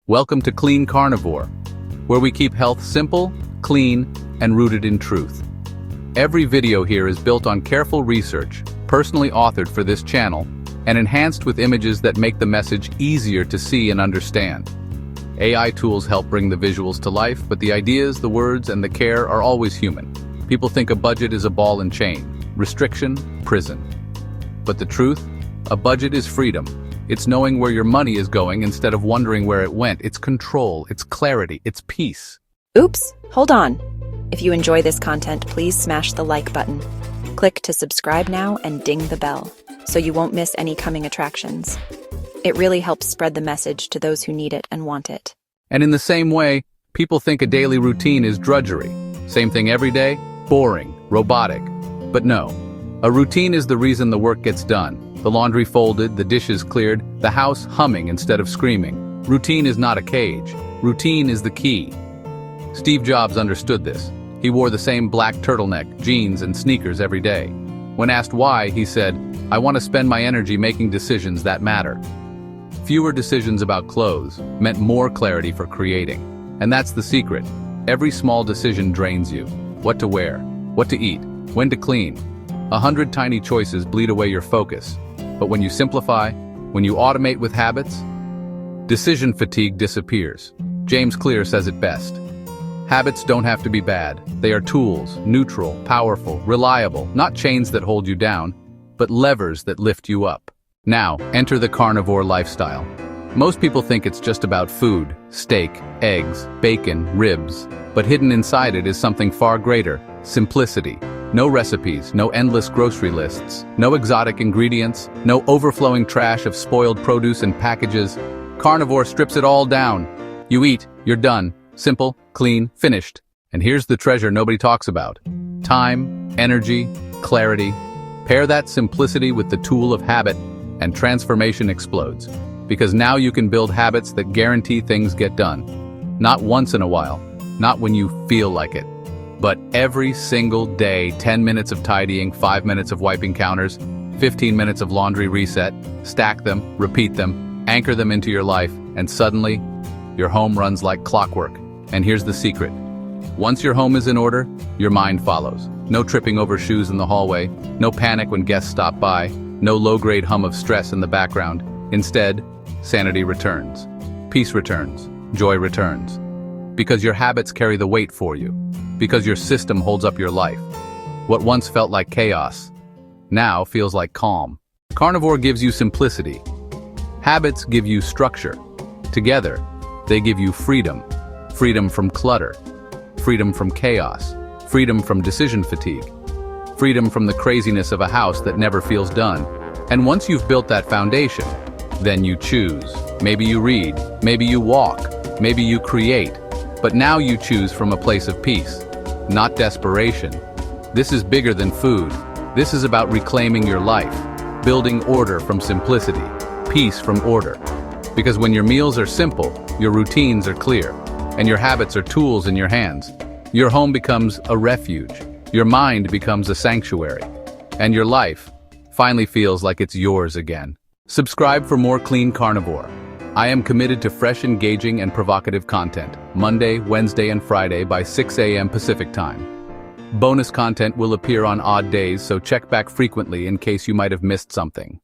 Welcome to Clean Carnivore, where we keep health simple, clean, and rooted in truth. Every video here is built on careful research, personally authored for this channel, and enhanced with images that make the message easier to see and understand. AI tools help bring the visuals to life, but the ideas, the words, and the care are always human. People think a budget is a ball and chain, restriction, prison. But the truth? A budget is freedom. It's knowing where your money is going instead of wondering where it went. It's control, it's clarity, it's peace. Oops, hold on. If you enjoy this content, please smash the like button. Click to subscribe now and ding the bell, so you won't miss any coming attractions. It really helps spread the message to those who need it and want it. And in the same way, people think a daily routine is drudgery. Same thing every day, boring, robotic. But no, a routine is the reason the work gets done. The laundry folded, the dishes cleared, the house humming instead of screaming. Routine is not a cage. Routine is the key. Steve Jobs understood this. He wore the same black turtleneck, jeans, and sneakers every day. When asked why, he said, "I want to spend my energy making decisions that matter." Fewer decisions about clothes meant more clarity for creating. And that's the secret. Every small decision drains you. What to wear, what to eat, when to clean. 100 tiny choices bleed away your focus. But when you simplify, when you automate with habits, decision fatigue disappears. James Clear says it best. Habits don't have to be bad. They are tools, neutral, powerful, reliable, not chains that hold you down, but levers that lift you up. Now, enter the carnivore lifestyle. Most people think it's just about food, steak, eggs, bacon, ribs, but hidden inside it is something far greater: simplicity. No recipes, no endless grocery lists, no exotic ingredients, no overflowing trash of spoiled produce and packages. Carnivore strips it all down. You eat, you're done. Simple, clean, finished. And here's the treasure nobody talks about: time, energy, clarity. Pair that simplicity with the tool of habit, and transformation explodes. Because now you can build habits that guarantee things get done. Not once in a while, not when you feel like it, but every single day. 10 minutes of tidying, 5 minutes of wiping counters, 15 minutes of laundry reset. Stack them, repeat them, anchor them into your life, and suddenly, your home runs like clockwork. And here's the secret. Once your home is in order, your mind follows. No tripping over shoes in the hallway, no panic when guests stop by, no low-grade hum of stress in the background. Instead, sanity returns, peace returns, joy returns. Because your habits carry the weight for you. Because your system holds up your life. What once felt like chaos now feels like calm. Carnivore gives you simplicity. Habits give you structure. Together, they give you freedom. Freedom from clutter. Freedom from chaos. Freedom from decision fatigue. Freedom from the craziness of a house that never feels done. And once you've built that foundation, then you choose. Maybe you read, maybe you walk, maybe you create. But now you choose from a place of peace, not desperation. This is bigger than food. This is about reclaiming your life, building order from simplicity, peace from order. Because when your meals are simple, your routines are clear, and your habits are tools in your hands, your home becomes a refuge, your mind becomes a sanctuary, and your life finally feels like it's yours again. Subscribe for more Clean Carnivore. I am committed to fresh, engaging, and provocative content, Monday, Wednesday, and Friday by 6 a.m. Pacific Time. Bonus content will appear on odd days, so check back frequently in case you might have missed something.